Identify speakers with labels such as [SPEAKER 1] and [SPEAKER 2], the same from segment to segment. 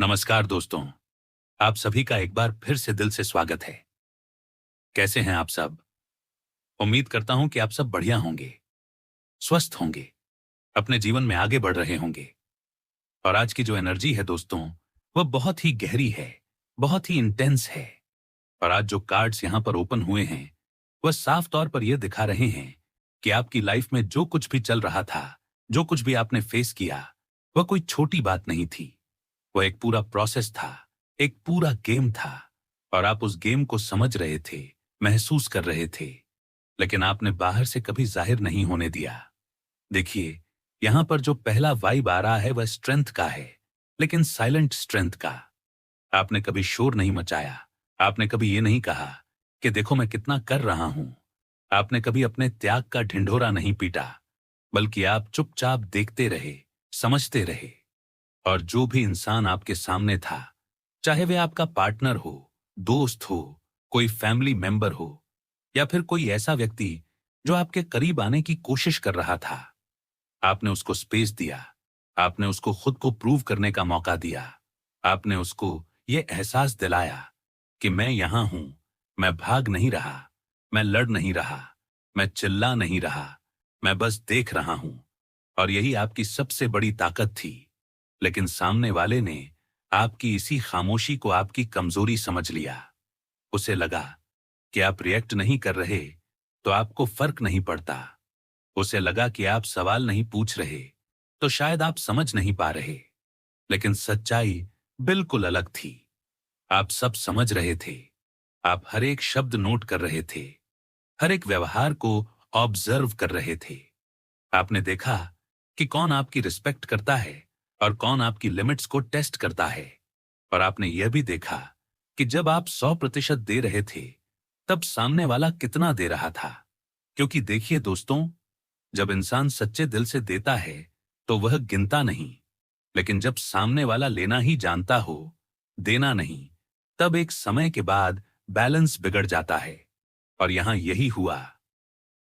[SPEAKER 1] नमस्कार दोस्तों। आप सभी का एक बार फिर से दिल से स्वागत है। कैसे हैं आप सब? उम्मीद करता हूं कि आप सब बढ़िया होंगे, स्वस्थ होंगे, अपने जीवन में आगे बढ़ रहे होंगे। और आज की जो एनर्जी है दोस्तों, वह बहुत ही गहरी है, बहुत ही इंटेंस है। और आज जो कार्ड्स यहां पर ओपन हुए हैं, वह साफ तौर पर यह दिखा रहे हैं कि आपकी लाइफ में जो कुछ भी चल रहा था, जो कुछ भी आपने फेस किया, वह कोई छोटी बात नहीं थी। वह एक पूरा प्रोसेस था, एक पूरा गेम था। और आप उस गेम को समझ रहे थे, महसूस कर रहे थे, लेकिन आपने बाहर से कभी जाहिर नहीं होने दिया। देखिए, यहां पर जो पहला वाइब आ रहा है वह स्ट्रेंथ का है, लेकिन साइलेंट स्ट्रेंथ का। आपने कभी शोर नहीं मचाया, आपने कभी ये नहीं कहा कि देखो मैं कितना कर रहा हूं। आपने कभी अपने त्याग का ढिंढोरा नहीं पीटा, बल्कि आप चुपचाप देखते रहे, समझते रहे। और जो भी इंसान आपके सामने था, चाहे वे आपका पार्टनर हो, दोस्त हो, कोई फैमिली मेंबर हो, या फिर कोई ऐसा व्यक्ति जो आपके करीब आने की कोशिश कर रहा था, आपने उसको स्पेस दिया। आपने उसको खुद को प्रूव करने का मौका दिया। आपने उसको ये एहसास दिलाया कि मैं यहां हूं, मैं भाग नहीं रहा, मैं लड़ नहीं रहा, मैं चिल्ला नहीं रहा, मैं बस देख रहा हूं। और यही आपकी सबसे बड़ी ताकत थी। लेकिन सामने वाले ने आपकी इसी खामोशी को आपकी कमजोरी समझ लिया। उसे लगा कि आप रिएक्ट नहीं कर रहे तो आपको फर्क नहीं पड़ता। उसे लगा कि आप सवाल नहीं पूछ रहे तो शायद आप समझ नहीं पा रहे। लेकिन सच्चाई बिल्कुल अलग थी। आप सब समझ रहे थे। आप हर एक शब्द नोट कर रहे थे, हर एक व्यवहार को ऑब्जर्व कर रहे थे। आपने देखा कि कौन आपकी रिस्पेक्ट करता है और कौन आपकी लिमिट्स को टेस्ट करता है। और आपने यह भी देखा कि जब आप 100% दे रहे थे, तब सामने वाला कितना दे रहा था। क्योंकि देखिए दोस्तों, जब इंसान सच्चे दिल से देता है तो वह गिनता नहीं, लेकिन जब सामने वाला लेना ही जानता हो, देना नहीं, तब एक समय के बाद बैलेंस बिगड़ जाता है। और यहां यही हुआ।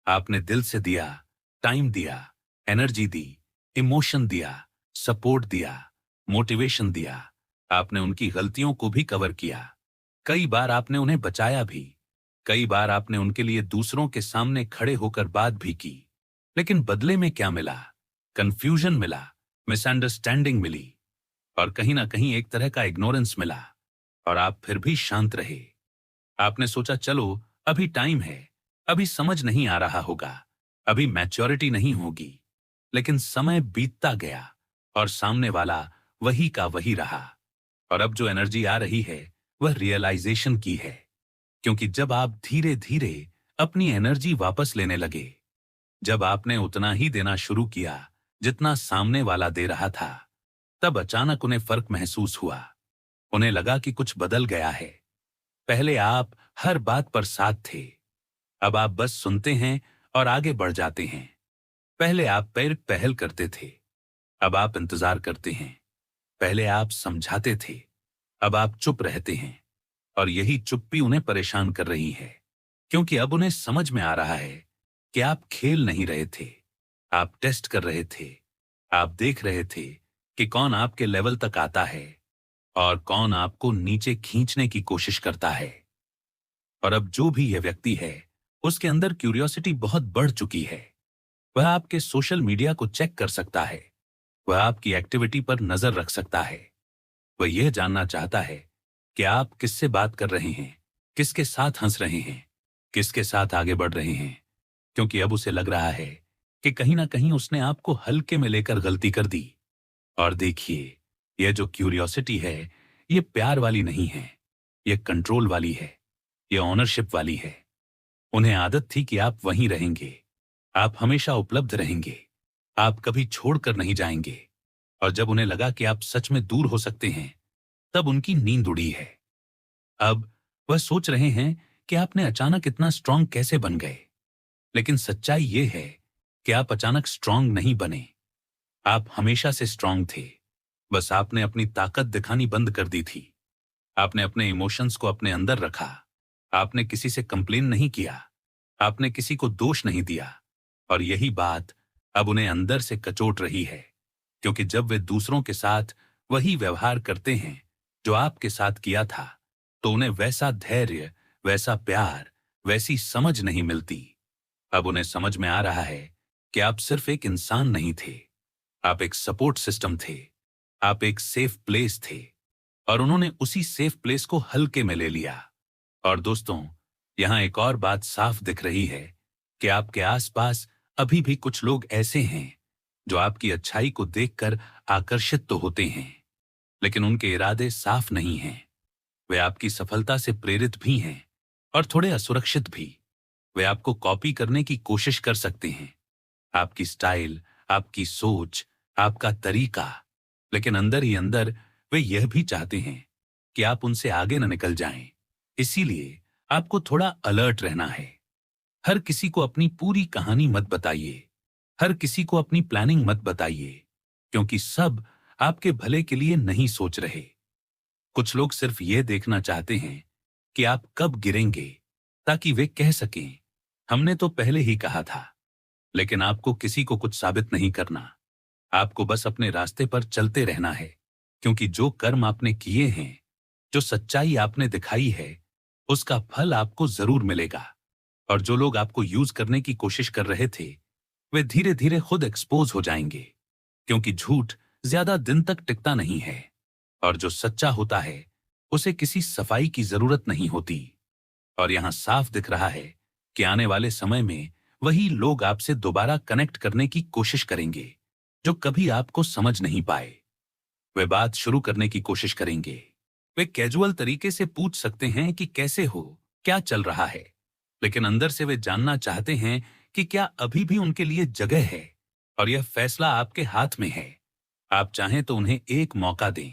[SPEAKER 1] आपने दिल से दिया, टाइम दिया, एनर्जी दी, इमोशन दिया, सपोर्ट दिया, मोटिवेशन दिया। आपने उनकी गलतियों को भी कवर किया। कई बार आपने उन्हें बचाया भी। कई बार आपने उनके लिए दूसरों के सामने खड़े होकर बात भी की। लेकिन बदले में क्या मिला? कंफ्यूजन मिला, मिसअंडरस्टैंडिंग मिली, और कहीं ना कहीं एक तरह का इग्नोरेंस मिला। और आप फिर भी शांत रहे। आपने सोचा चलो अभी टाइम है, अभी समझ नहीं आ रहा होगा, अभी मैच्योरिटी नहीं होगी। लेकिन समय बीतता गया और सामने वाला वही का वही रहा। और अब जो एनर्जी आ रही है वह रियलाइजेशन की है। क्योंकि जब आप धीरे धीरे अपनी एनर्जी वापस लेने लगे, जब आपने उतना ही देना शुरू किया जितना सामने वाला दे रहा था, तब अचानक उन्हें फर्क महसूस हुआ। उन्हें लगा कि कुछ बदल गया है। पहले आप हर बात पर साथ थे, अब आप बस सुनते हैं और आगे बढ़ जाते हैं। पहले आप पैर पहल करते थे, अब आप इंतजार करते हैं। पहले आप समझाते थे, अब आप चुप रहते हैं। और यही चुप्पी उन्हें परेशान कर रही है, क्योंकि अब उन्हें समझ में आ रहा है कि आप खेल नहीं रहे थे, आप टेस्ट कर रहे थे। आप देख रहे थे कि कौन आपके लेवल तक आता है और कौन आपको नीचे खींचने की कोशिश करता है। और अब जो भी यह व्यक्ति है, उसके अंदर क्यूरियोसिटी बहुत बढ़ चुकी है। वह आपके सोशल मीडिया को चेक कर सकता है, वह आपकी एक्टिविटी पर नजर रख सकता है। वह यह जानना चाहता है कि आप किससे बात कर रहे हैं, किसके साथ हंस रहे हैं, किसके साथ आगे बढ़ रहे हैं। क्योंकि अब उसे लग रहा है कि कहीं ना कहीं उसने आपको हल्के में लेकर गलती कर दी। और देखिए, यह जो क्यूरियोसिटी है, यह प्यार वाली नहीं है, यह कंट्रोल वाली है, यह ऑनरशिप वाली है। उन्हें आदत थी कि आप वहीं रहेंगे, आप हमेशा उपलब्ध रहेंगे, आप कभी छोड़कर नहीं जाएंगे। और जब उन्हें लगा कि आप सच में दूर हो सकते हैं, तब उनकी नींद उड़ी है। अब वह सोच रहे हैं कि आपने अचानक इतना स्ट्रांग कैसे बन गए। लेकिन सच्चाई यह है कि आप अचानक स्ट्रांग नहीं बने। आप हमेशा से स्ट्रांग थे, बस आपने अपनी ताकत दिखानी बंद कर दी थी। आपने अपने इमोशंस को अपने अंदर रखा। आपने किसी से कंप्लेन नहीं किया, आपने किसी को दोष नहीं दिया। और यही बात अब उन्हें अंदर से कचोट रही है। क्योंकि जब वे दूसरों के साथ वही व्यवहार करते हैं, जो आपके साथ किया था, तो उन्हें वैसा धैर्य, वैसा प्यार, वैसी समझ नहीं मिलती। अब उन्हें समझ में आ रहा है कि आप सिर्फ एक इंसान नहीं थे, आप एक सपोर्ट सिस्टम थे, आप एक सेफ प्लेस थे, और उन्होंने उसी सेफ प्लेस को हल्के में ले लिया। और दोस्तों, यहां एक और बात साफ दिख रही है कि आपके आसपास अभी भी कुछ लोग ऐसे हैं जो आपकी अच्छाई को देखकर आकर्षित तो होते हैं, लेकिन उनके इरादे साफ नहीं हैं। वे आपकी सफलता से प्रेरित भी हैं और थोड़े असुरक्षित भी। वे आपको कॉपी करने की कोशिश कर सकते हैं, आपकी स्टाइल, आपकी सोच, आपका तरीका, लेकिन अंदर ही अंदर वे यह भी चाहते हैं कि आप उनसे आगे न निकल जाएं। इसीलिए आपको थोड़ा अलर्ट रहना है। हर किसी को अपनी पूरी कहानी मत बताइए, हर किसी को अपनी प्लानिंग मत बताइए, क्योंकि सब आपके भले के लिए नहीं सोच रहे। कुछ लोग सिर्फ यह देखना चाहते हैं कि आप कब गिरेंगे, ताकि वे कह सकें, हमने तो पहले ही कहा था। लेकिन आपको किसी को कुछ साबित नहीं करना, आपको बस अपने रास्ते पर चलते रहना है, क्योंकि जो कर्म आपने किए हैं, जो सच्चाई आपने दिखाई है, उसका फल आपको जरूर मिलेगा। और जो लोग आपको यूज करने की कोशिश कर रहे थे, वे धीरे धीरे खुद एक्सपोज हो जाएंगे, क्योंकि झूठ ज्यादा दिन तक टिकता नहीं है, और जो सच्चा होता है उसे किसी सफाई की जरूरत नहीं होती। और यहां साफ दिख रहा है कि आने वाले समय में वही लोग आपसे दोबारा कनेक्ट करने की कोशिश करेंगे जो कभी आपको समझ नहीं पाए। वे बात शुरू करने की कोशिश करेंगे, वे कैजुअल तरीके से पूछ सकते हैं कि कैसे हो, क्या चल रहा है, लेकिन अंदर से वे जानना चाहते हैं कि क्या अभी भी उनके लिए जगह है। और यह फैसला आपके हाथ में है। आप चाहें तो उन्हें एक मौका दें,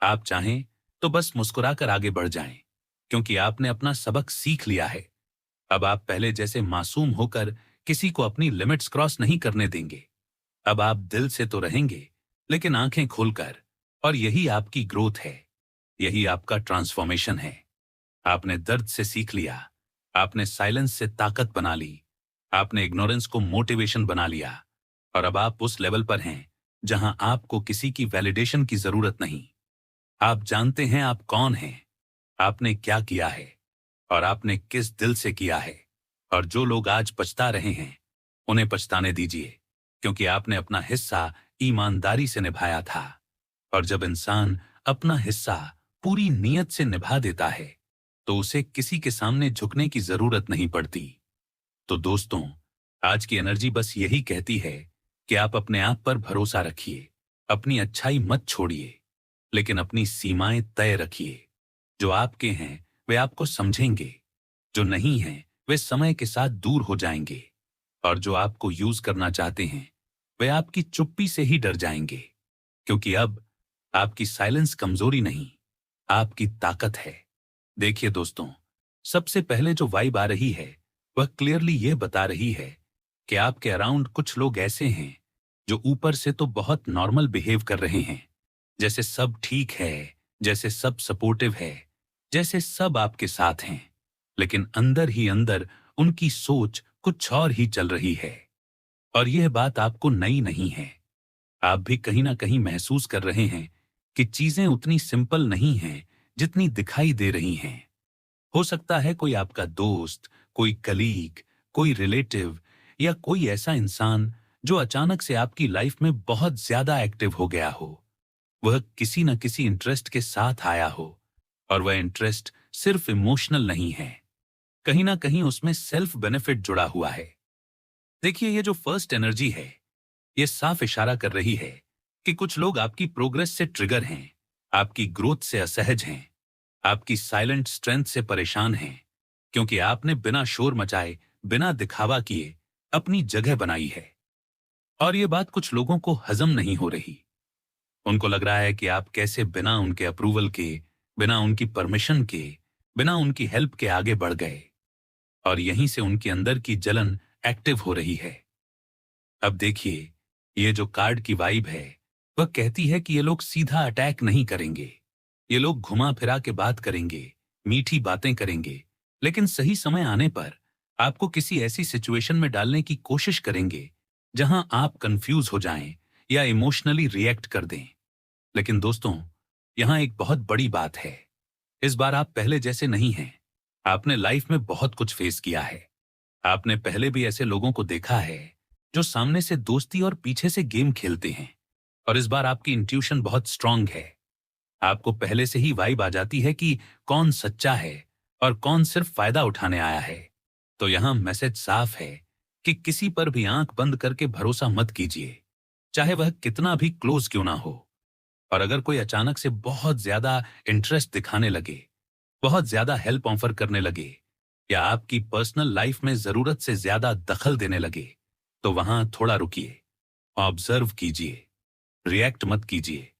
[SPEAKER 1] आप चाहें तो बस मुस्कुराकर आगे बढ़ जाएं, क्योंकि आपने अपना सबक सीख लिया है। अब आप पहले जैसे मासूम होकर किसी को अपनी लिमिट्स क्रॉस नहीं करने देंगे। अब आप दिल से तो रहेंगे, लेकिन आंखें खोलकर। और यही आपकी ग्रोथ है, यही आपका ट्रांसफॉर्मेशन है। आपने दर्द से सीख लिया, आपने साइलेंस से ताकत बना ली, आपने इग्नोरेंस को मोटिवेशन बना लिया, और अब आप उस लेवल पर हैं जहां आपको किसी की वैलिडेशन की जरूरत नहीं। आप जानते हैं आप कौन हैं, आपने क्या किया है, और आपने किस दिल से किया है। और जो लोग आज पछता रहे हैं, उन्हें पछताने दीजिए, क्योंकि आपने अपना हिस्सा ईमानदारी से निभाया था। और जब इंसान अपना हिस्सा पूरी नीयत से निभा देता है, तो उसे किसी के सामने झुकने की जरूरत नहीं पड़ती। तो दोस्तों, आज की एनर्जी बस यही कहती है कि आप अपने आप पर भरोसा रखिए, अपनी अच्छाई मत छोड़िए, लेकिन अपनी सीमाएं तय रखिए। जो आपके हैं वे आपको समझेंगे, जो नहीं हैं वे समय के साथ दूर हो जाएंगे, और जो आपको यूज करना चाहते हैं वे आपकी चुप्पी से ही डर जाएंगे, क्योंकि अब आपकी साइलेंस कमजोरी नहीं, आपकी ताकत है। देखिए दोस्तों, सबसे पहले जो वाइब आ रही है वह क्लियरली यह बता रही है कि आपके अराउंड कुछ लोग ऐसे हैं जो ऊपर से तो बहुत नॉर्मल बिहेव कर रहे हैं, जैसे सब ठीक है, जैसे सब सपोर्टिव है, जैसे सब आपके साथ हैं, लेकिन अंदर ही अंदर उनकी सोच कुछ और ही चल रही है। और यह बात आपको नई नहीं है, आप भी कहीं ना कहीं महसूस कर रहे हैं कि चीजें उतनी सिंपल नहीं हैं जितनी दिखाई दे रही हैं। हो सकता है कोई आपका दोस्त, कोई कलीग, कोई रिलेटिव, या कोई ऐसा इंसान जो अचानक से आपकी लाइफ में बहुत ज्यादा एक्टिव हो गया हो। वह किसी न किसी इंटरेस्ट के साथ आया हो, और वह इंटरेस्ट सिर्फ इमोशनल नहीं है, कहीं ना कहीं उसमें सेल्फ बेनिफिट जुड़ा हुआ है। देखिए, ये जो फर्स्ट एनर्जी है, ये साफ इशारा कर रही है कि कुछ लोग आपकी प्रोग्रेस से ट्रिगर हैं, आपकी ग्रोथ से असहज हैं, आपकी साइलेंट स्ट्रेंथ से परेशान हैं, क्योंकि आपने बिना शोर मचाए, बिना दिखावा किए अपनी जगह बनाई है। और ये बात कुछ लोगों को हजम नहीं हो रही। उनको लग रहा है कि आप कैसे बिना उनके अप्रूवल के, बिना उनकी परमिशन के, बिना उनकी हेल्प के आगे बढ़ गए। और यहीं से उनके अंदर की जलन एक्टिव हो रही है। अब देखिए, ये जो कार्ड की वाइब है वह कहती है कि ये लोग सीधा अटैक नहीं करेंगे, ये लोग घुमा फिरा के बात करेंगे, मीठी बातें करेंगे, लेकिन सही समय आने पर आपको किसी ऐसी सिचुएशन में डालने की कोशिश करेंगे जहां आप कंफ्यूज हो जाएं या इमोशनली रिएक्ट कर दें। लेकिन दोस्तों, यहाँ एक बहुत बड़ी बात है, इस बार आप पहले जैसे नहीं हैं। आपने लाइफ में बहुत कुछ फेस किया है। आपने पहले भी ऐसे लोगों को देखा है जो सामने से दोस्ती और पीछे से गेम खेलते हैं। और इस बार आपकी इंट्यूशन बहुत स्ट्रांग है। आपको पहले से ही वाइब आ जाती है कि कौन सच्चा है और कौन सिर्फ फायदा उठाने आया है। तो यहां मैसेज साफ है कि किसी पर भी आंख बंद करके भरोसा मत कीजिए, चाहे वह कितना भी क्लोज क्यों ना हो। और अगर कोई अचानक से बहुत ज्यादा इंटरेस्ट दिखाने लगे, बहुत ज्यादा हेल्प ऑफर करने लगे, या आपकी पर्सनल लाइफ में जरूरत से ज्यादा दखल देने लगे, तो वहां थोड़ा रुकिए, ऑब्जर्व कीजिए, रिएक्ट मत कीजिए,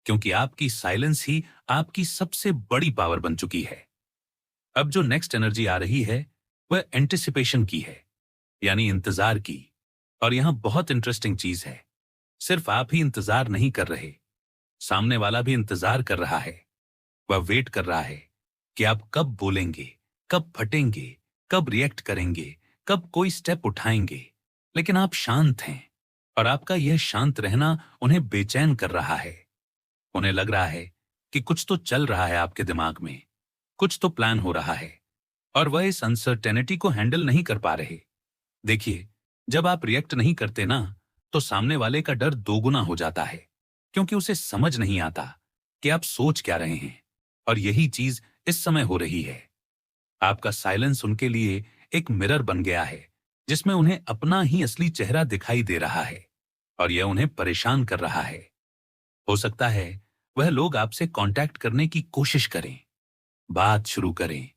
[SPEAKER 1] क्योंकि आपकी साइलेंस ही आपकी सबसे बड़ी पावर बन चुकी है। अब जो नेक्स्ट एनर्जी आ रही है वह एंटिसिपेशन की है, यानी इंतजार की। और यहां बहुत इंटरेस्टिंग चीज है, सिर्फ आप ही इंतजार नहीं कर रहे, सामने वाला भी इंतजार कर रहा है। वह वेट कर रहा है कि आप कब बोलेंगे, कब फटेंगे, कब रिएक्ट करेंगे, कब कोई स्टेप उठाएंगे। लेकिन आप शांत हैं, और आपका यह शांत रहना उन्हें बेचैन कर रहा है। उन्हें लग रहा है कि कुछ तो चल रहा है आपके दिमाग में, कुछ तो प्लान हो रहा है, और वह इस अनसर्टेनिटी को हैंडल नहीं कर पा रहे। देखिए, जब आप रिएक्ट नहीं करते ना, तो सामने वाले का डर दोगुना हो जाता है, क्योंकि उसे समझ नहीं आता कि आप सोच क्या रहे हैं। और यही चीज इस समय हो रही है। आपका साइलेंस उनके लिए एक मिरर बन गया है, जिसमें उन्हें अपना ही असली चेहरा दिखाई दे रहा है, और यह उन्हें परेशान कर रहा है। हो सकता है वह लोग आपसे कांटेक्ट करने की कोशिश करें, बात शुरू करें,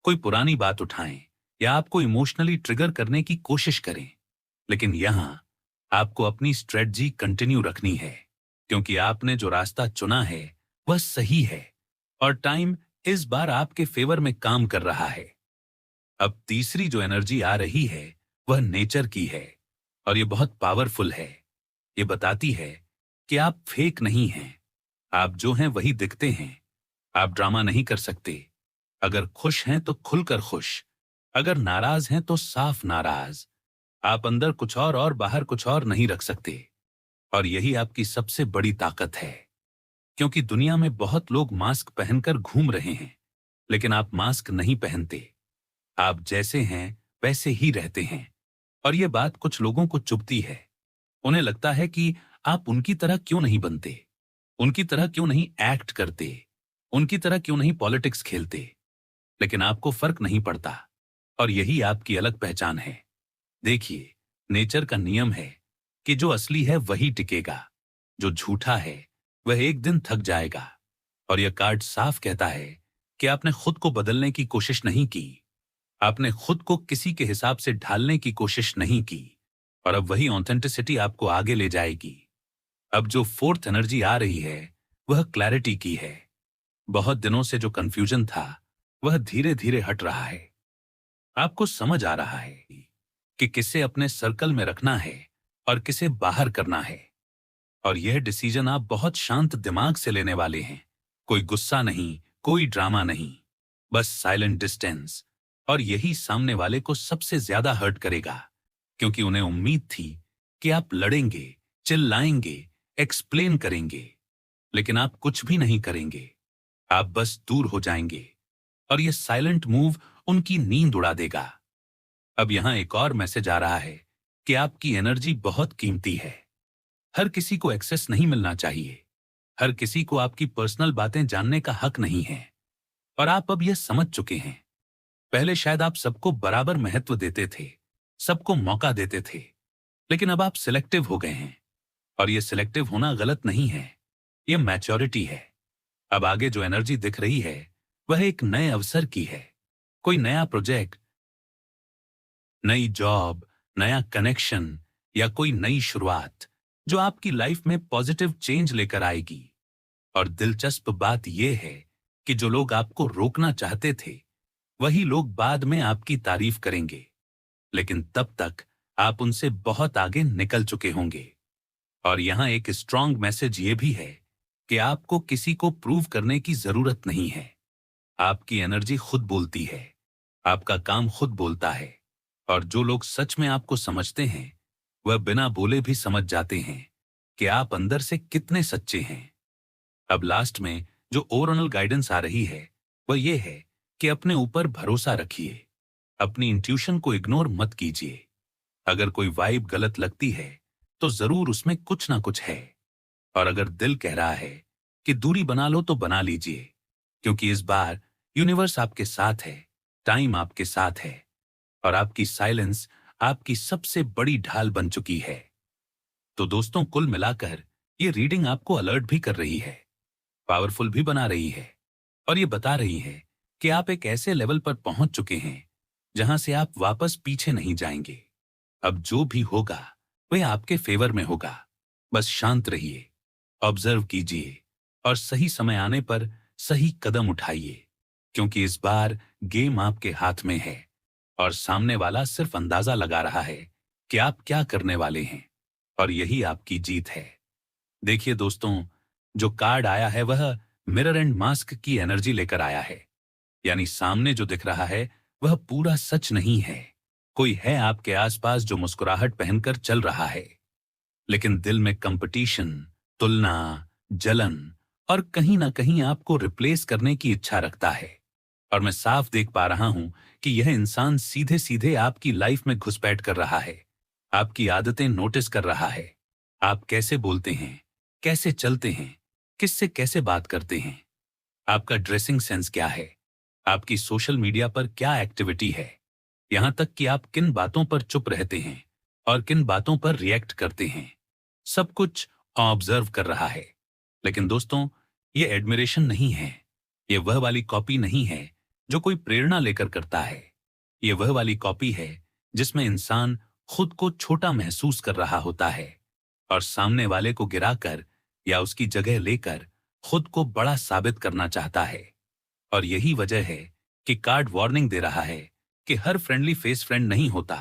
[SPEAKER 1] कोई पुरानी बात उठाएं, या आपको इमोशनली ट्रिगर करने की कोशिश करें। लेकिन यहां आपको अपनी स्ट्रेटजी कंटिन्यू रखनी है, क्योंकि आपने जो रास्ता चुना है वह सही है, और टाइम इस बार आपके फेवर में काम कर रहा है। अब तीसरी जो एनर्जी आ रही है वह नेचर की है, और यह बहुत पावरफुल है। ये बताती है कि आप फेक नहीं हैं, आप जो हैं वही दिखते हैं। आप ड्रामा नहीं कर सकते। अगर खुश हैं तो खुलकर खुश, अगर नाराज हैं तो साफ नाराज। आप अंदर कुछ और बाहर कुछ और नहीं रख सकते। और यही आपकी सबसे बड़ी ताकत है, क्योंकि दुनिया में बहुत लोग मास्क पहनकर घूम रहे हैं, लेकिन आप मास्क नहीं पहनते। आप जैसे हैं वैसे ही रहते हैं। और यह बात कुछ लोगों को चुभती है। उन्हें लगता है कि आप उनकी तरह क्यों नहीं बनते, उनकी तरह क्यों नहीं एक्ट करते, उनकी तरह क्यों नहीं पॉलिटिक्स खेलते। लेकिन आपको फर्क नहीं पड़ता, और यही आपकी अलग पहचान है। देखिए, नेचर का नियम है कि जो असली है वही टिकेगा, जो झूठा है वह एक दिन थक जाएगा। और यह कार्ड साफ कहता है कि आपने खुद को बदलने की कोशिश नहीं की, आपने खुद को किसी के हिसाब से ढालने की कोशिश नहीं की, और अब वही ऑथेंटिसिटी आपको आगे ले जाएगी। अब जो फोर्थ एनर्जी आ रही है वह क्लैरिटी की है। बहुत दिनों से जो कंफ्यूजन था वह धीरे धीरे हट रहा है। आपको समझ आ रहा है कि किसे अपने सर्कल में रखना है और किसे बाहर करना है। और यह डिसीजन आप बहुत शांत दिमाग से लेने वाले हैं। कोई गुस्सा नहीं, कोई ड्रामा नहीं, बस साइलेंट डिस्टेंस। और यही सामने वाले को सबसे ज्यादा हर्ट करेगा, क्योंकि उन्हें उम्मीद थी कि आप लड़ेंगे, चिल्लाएंगे, एक्सप्लेन करेंगे। लेकिन आप कुछ भी नहीं करेंगे, आप बस दूर हो जाएंगे। और यह साइलेंट मूव उनकी नींद उड़ा देगा। अब यहां एक और मैसेज आ रहा है कि आपकी एनर्जी बहुत कीमती है। हर किसी को एक्सेस नहीं मिलना चाहिए, हर किसी को आपकी पर्सनल बातें जानने का हक नहीं है। और आप अब यह समझ चुके हैं। पहले शायद आप सबको बराबर महत्व देते थे, सबको मौका देते थे, लेकिन अब आप सिलेक्टिव हो गए हैं। और यह सिलेक्टिव होना गलत नहीं है, यह मैच्योरिटी है। अब आगे जो एनर्जी दिख रही है वह एक नए अवसर की है। कोई नया प्रोजेक्ट, नई जॉब, नया कनेक्शन, या कोई नई शुरुआत जो आपकी लाइफ में पॉजिटिव चेंज लेकर आएगी। और दिलचस्प बात यह है कि जो लोग आपको रोकना चाहते थे वही लोग बाद में आपकी तारीफ करेंगे, लेकिन तब तक आप उनसे बहुत आगे निकल चुके होंगे। और यहां एक स्ट्रांग मैसेज यह भी है कि आपको किसी को प्रूव करने की जरूरत नहीं है। आपकी एनर्जी खुद बोलती है, आपका काम खुद बोलता है। और जो लोग सच में आपको समझते हैं वह बिना बोले भी समझ जाते हैं कि आप अंदर से कितने सच्चे हैं। अब लास्ट में जो ओवरऑल गाइडेंस आ रही है वह यह है कि अपने ऊपर भरोसा रखिए, अपनी इंट्यूशन को इग्नोर मत कीजिए। अगर कोई वाइब गलत लगती है तो जरूर उसमें कुछ ना कुछ है। और अगर दिल कह रहा है कि दूरी बना लो तो बना लीजिए, क्योंकि इस बार यूनिवर्स आपके साथ है, टाइम आपके साथ है, और आपकी साइलेंस आपकी सबसे बड़ी ढाल बन चुकी है। तो दोस्तों, कुल मिलाकर ये रीडिंग आपको अलर्ट भी कर रही है, पावरफुल भी बना रही है, और ये बता रही है कि आप एक ऐसे लेवल पर पहुंच चुके हैं जहां से आप वापस पीछे नहीं जाएंगे। अब जो भी होगा वह आपके फेवर में होगा। बस शांत रहिए, ऑब्जर्व कीजिए, और सही समय आने पर सही कदम उठाइए, क्योंकि इस बार गेम आपके हाथ में है और सामने वाला सिर्फ अंदाजा लगा रहा है कि आप क्या करने वाले हैं, और यही आपकी जीत है। देखिए दोस्तों, जो कार्ड आया है वह मिरर एंड मास्क की एनर्जी लेकर आया है। यानी सामने जो दिख रहा है वह पूरा सच नहीं है। कोई है आपके आसपास जो मुस्कुराहट पहनकर चल रहा है, लेकिन दिल में कंपटीशन, तुलना, जलन और कहीं ना कहीं आपको रिप्लेस करने की इच्छा रखता है। और मैं साफ देख पा रहा हूं कि यह इंसान सीधे सीधे आपकी लाइफ में घुसपैठ कर रहा है, आपकी आदतें नोटिस कर रहा है। आप कैसे बोलते हैं, कैसे चलते हैं, किससे कैसे बात करते हैं, आपका ड्रेसिंग सेंस क्या है, आपकी सोशल मीडिया पर क्या एक्टिविटी है, यहां तक कि आप किन बातों पर चुप रहते हैं और किन बातों पर रिएक्ट करते हैं, सब कुछ ऑब्जर्व कर रहा है। लेकिन दोस्तों, ये एडमिरेशन नहीं है, ये वह वाली कॉपी नहीं है जो कोई प्रेरणा लेकर करता है। ये वह वाली कॉपी है जिसमें इंसान खुद को छोटा महसूस कर रहा होता है और सामने वाले को गिराकर या उसकी जगह लेकर खुद को बड़ा साबित करना चाहता है। और यही वजह है कि कार्ड वार्निंग दे रहा है कि हर फ्रेंडली फेस फ्रेंड नहीं होता,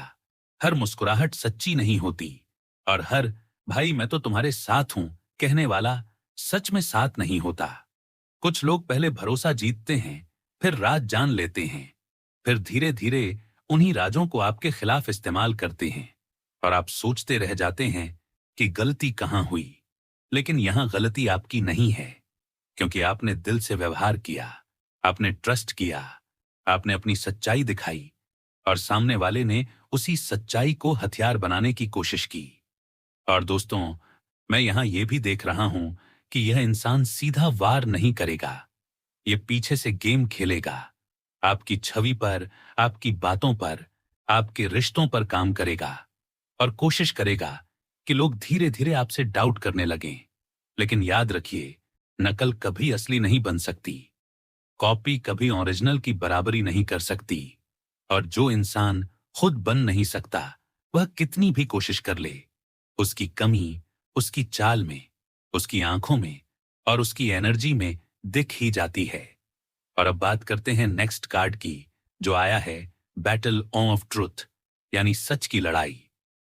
[SPEAKER 1] हर मुस्कुराहट सच्ची नहीं होती, और हर भाई मैं तो तुम्हारे साथ हूं कहने वाला सच में साथ नहीं होता। कुछ लोग पहले भरोसा जीतते हैं, फिर राज जान लेते हैं, फिर धीरे धीरे उन्हीं राजों को आपके खिलाफ इस्तेमाल करते हैं, और आप सोचते रह जाते हैं कि गलती कहां हुई। लेकिन यहां गलती आपकी नहीं है, क्योंकि आपने दिल से व्यवहार किया, आपने ट्रस्ट किया, आपने अपनी सच्चाई दिखाई, और सामने वाले ने उसी सच्चाई को हथियार बनाने की कोशिश की। और दोस्तों, मैं यहां यह भी देख रहा हूं कि यह इंसान सीधा वार नहीं करेगा, ये पीछे से गेम खेलेगा, आपकी छवि पर, आपकी बातों पर, आपके रिश्तों पर काम करेगा, और कोशिश करेगा कि लोग धीरे धीरे आपसे डाउट करने लगें। लेकिन याद रखिए, नकल कभी असली नहीं बन सकती, कॉपी कभी ओरिजिनल की बराबरी नहीं कर सकती, और जो इंसान खुद बन नहीं सकता वह कितनी भी कोशिश कर ले, उसकी कमी उसकी चाल में, उसकी आंखों में और उसकी एनर्जी में दिख ही जाती है। और अब बात करते हैं नेक्स्ट कार्ड की, जो आया है बैटल ऑफ ट्रुथ, यानी सच की लड़ाई।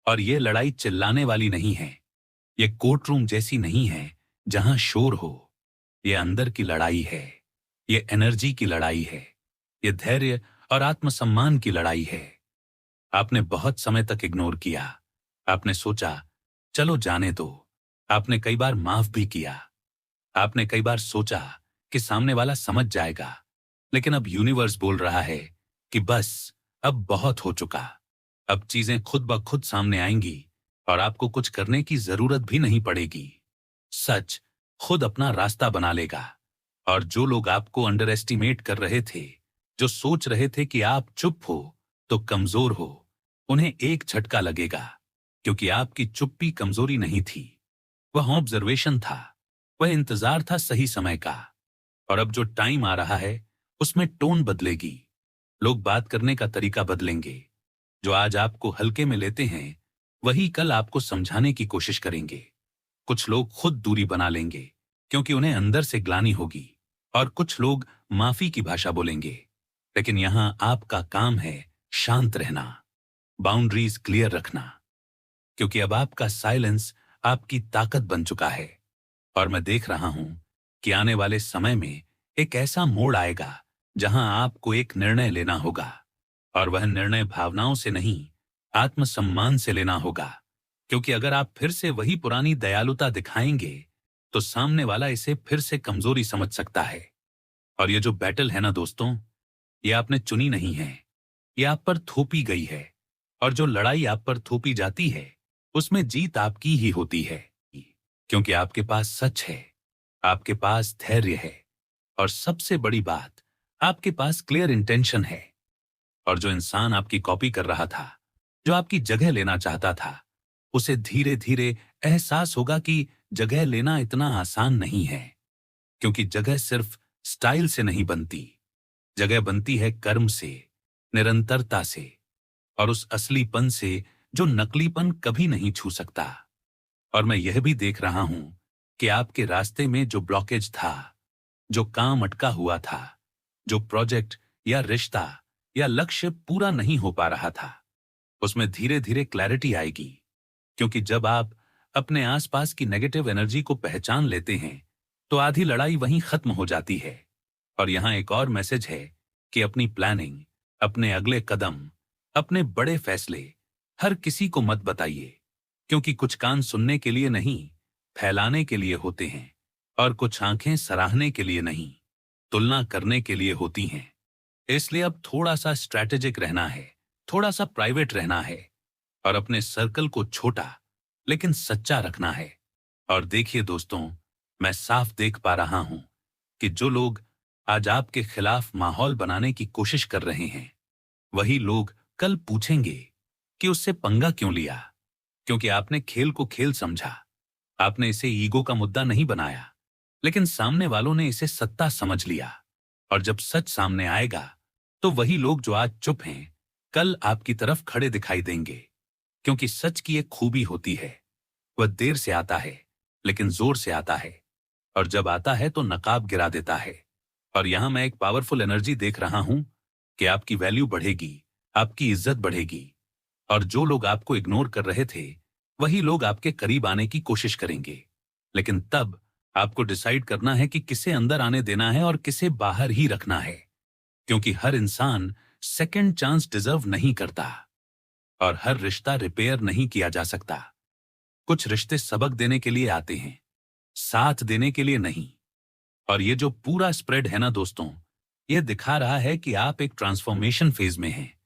[SPEAKER 1] और यह लड़ाई चिल्लाने वाली नहीं है, यह कोर्ट रूम जैसी नहीं है जहां शोर हो। यह अंदर की लड़ाई है, यह एनर्जी की लड़ाई है, यह धैर्य और आत्मसम्मान की लड़ाई है। आपने बहुत समय तक इग्नोर किया, आपने सोचा चलो जाने दो, आपने कई बार माफ भी किया, आपने कई बार सोचा कि सामने वाला समझ जाएगा। लेकिन अब यूनिवर्स बोल रहा है कि बस, अब बहुत हो चुका, अब चीजें खुद ब खुद सामने आएंगी और आपको कुछ करने की जरूरत भी नहीं पड़ेगी। सच खुद अपना रास्ता बना लेगा। और जो लोग आपको अंडर एस्टिमेट कर रहे थे, जो सोच रहे थे कि आप चुप हो तो कमजोर हो, उन्हें एक झटका लगेगा, क्योंकि आपकी चुप्पी कमजोरी नहीं थी, वह ऑब्जर्वेशन था, वह इंतजार था सही समय का। और अब जो टाइम आ रहा है उसमें टोन बदलेगी, लोग बात करने का तरीका बदलेंगे। जो आज आपको हल्के में लेते हैं वही कल आपको समझाने की कोशिश करेंगे। कुछ लोग खुद दूरी बना लेंगे क्योंकि उन्हें अंदर से ग्लानि होगी, और कुछ लोग माफी की भाषा बोलेंगे। लेकिन यहां आपका काम है शांत रहना, बाउंड्रीज क्लियर रखना, क्योंकि अब आपका साइलेंस आपकी ताकत बन चुका है। और मैं देख रहा हूं कि आने वाले समय में एक ऐसा मोड़ आएगा जहां आपको एक निर्णय लेना होगा, और वह निर्णय भावनाओं से नहीं, आत्मसम्मान से लेना होगा। क्योंकि अगर आप फिर से वही पुरानी दयालुता दिखाएंगे तो सामने वाला इसे फिर से कमजोरी समझ सकता है। और ये जो बैटल है ना दोस्तों, ये आपने चुनी नहीं है, ये आप पर थोपी गई है। और जो लड़ाई आप पर थोपी जाती है, उसमें जीत आपकी ही होती है। क्योंकि आपके पास सच है, आपके पास धैर्य है, और सबसे बड़ी बात, आपके पास क्लियर इंटेंशन है। और जो इंसान आपकी कॉपी कर रहा था, जो आपकी जगह लेना चाहता था, उसे धीरे धीरे एहसास होगा कि जगह लेना इतना आसान नहीं है। क्योंकि जगह सिर्फ स्टाइल से नहीं बनती, जगह बनती है कर्म से, निरंतरता से, और उस असलीपन से जो नकलीपन कभी नहीं छू सकता। और मैं यह भी देख रहा हूं कि आपके रास्ते में जो ब्लॉकेज था, जो काम अटका हुआ था, जो प्रोजेक्ट या रिश्ता या लक्ष्य पूरा नहीं हो पा रहा था, उसमें धीरे धीरे क्लैरिटी आएगी। क्योंकि जब आप अपने आसपास की नेगेटिव एनर्जी को पहचान लेते हैं, तो आधी लड़ाई वहीं खत्म हो जाती है। और यहां एक और मैसेज है कि अपनी प्लानिंग, अपने अगले कदम, अपने बड़े फैसले हर किसी को मत बताइए। क्योंकि कुछ कान सुनने के लिए नहीं, फैलाने के लिए होते हैं। और कुछ आंखें सराहने के लिए नहीं, तुलना करने के लिए होती हैं। इसलिए अब थोड़ा सा स्ट्रैटेजिक रहना है, थोड़ा सा प्राइवेट रहना है, और अपने सर्कल को छोटा लेकिन सच्चा रखना है। और देखिए दोस्तों, मैं साफ देख पा रहा हूं कि जो लोग आज आपके खिलाफ माहौल बनाने की कोशिश कर रहे हैं, वही लोग कल पूछेंगे कि उससे पंगा क्यों लिया। क्योंकि आपने खेल को खेल समझा, आपने इसे ईगो का मुद्दा नहीं बनाया, लेकिन सामने वालों ने इसे सत्ता समझ लिया। और जब सच सामने आएगा, तो वही लोग जो आज चुप हैं, कल आपकी तरफ खड़े दिखाई देंगे। क्योंकि सच की एक खूबी होती है, वह देर से आता है लेकिन जोर से आता है। और जब आता है तो नकाब गिरा देता है। और यहां मैं एक पावरफुल एनर्जी देख रहा हूं कि आपकी वैल्यू बढ़ेगी, आपकी इज्जत बढ़ेगी। और जो लोग आपको इग्नोर कर रहे थे, वही लोग आपके करीब आने की कोशिश करेंगे। लेकिन तब आपको डिसाइड करना है कि किसे अंदर आने देना है और किसे बाहर ही रखना है। क्योंकि हर इंसान सेकंड चांस डिजर्व नहीं करता, और हर रिश्ता रिपेयर नहीं किया जा सकता। कुछ रिश्ते सबक देने के लिए आते हैं, साथ देने के लिए नहीं। और ये जो पूरा स्प्रेड है ना दोस्तों, ये दिखा रहा है कि आप एक ट्रांसफॉर्मेशन फेज में हैं,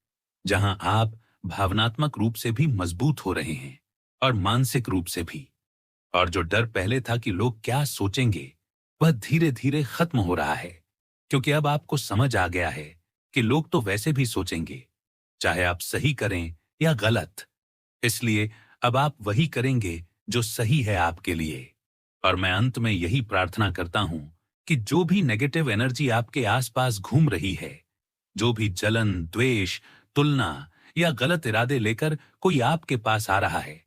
[SPEAKER 1] जहां आप भावनात्मक रूप से भी मजबूत हो रहे हैं और मानसिक रूप से भी। और जो डर पहले था कि लोग क्या सोचेंगे, वह धीरे धीरे खत्म हो रहा है। क्योंकि अब आपको समझ आ गया है कि लोग तो वैसे भी सोचेंगे, चाहे आप सही करें या गलत। इसलिए अब आप वही करेंगे जो सही है आपके लिए। और मैं अंत में यही प्रार्थना करता हूं कि जो भी नेगेटिव एनर्जी आपके आसपास घूम रही है, जो भी जलन, द्वेष, तुलना या गलत इरादे लेकर कोई आपके पास आ रहा है,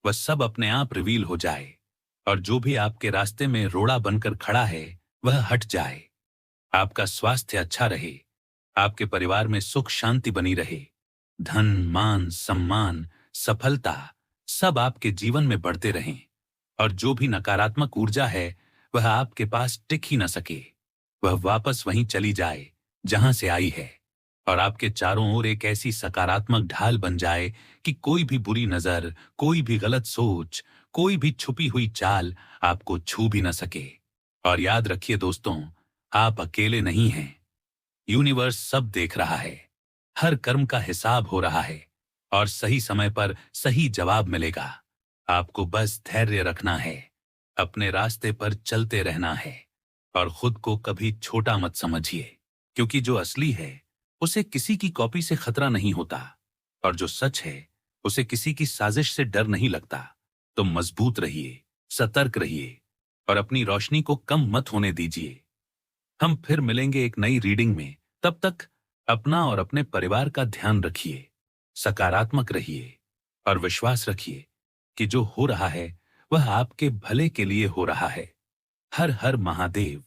[SPEAKER 1] वह सब अपने आप रिवील हो जाए। और जो भी आपके रास्ते में रोड़ा बनकर खड़ा है, वह हट जाए। आपका स्वास्थ्य अच्छा रहे, आपके परिवार में सुख शांति बनी रहे, धन, मान, सम्मान, सफलता सब आपके जीवन में बढ़ते रहें। और जो भी नकारात्मक ऊर्जा है, वह आपके पास टिक ही न सके, वह वापस वहीं चली जाए जहां से आई है। और आपके चारों ओर एक ऐसी सकारात्मक ढाल बन जाए कि कोई भी बुरी नजर, कोई भी गलत सोच, कोई भी छुपी हुई चाल आपको छू भी न सके। और याद रखिए दोस्तों, आप अकेले नहीं हैं। यूनिवर्स सब देख रहा है, हर कर्म का हिसाब हो रहा है, और सही समय पर सही जवाब मिलेगा। आपको बस धैर्य रखना है, अपने रास्ते पर चलते रहना है, और खुद को कभी छोटा मत समझिए। क्योंकि जो असली है, उसे किसी की कॉपी से खतरा नहीं होता, और जो सच है, उसे किसी की साजिश से डर नहीं लगता। तो मजबूत रहिए, सतर्क रहिए, और अपनी रोशनी को कम मत होने दीजिए। हम फिर मिलेंगे एक नई रीडिंग में। तब तक अपना और अपने परिवार का ध्यान रखिए, सकारात्मक रहिए, और विश्वास रखिए कि जो हो रहा है, वह आपके भले के लिए हो रहा है। हर हर महादेव।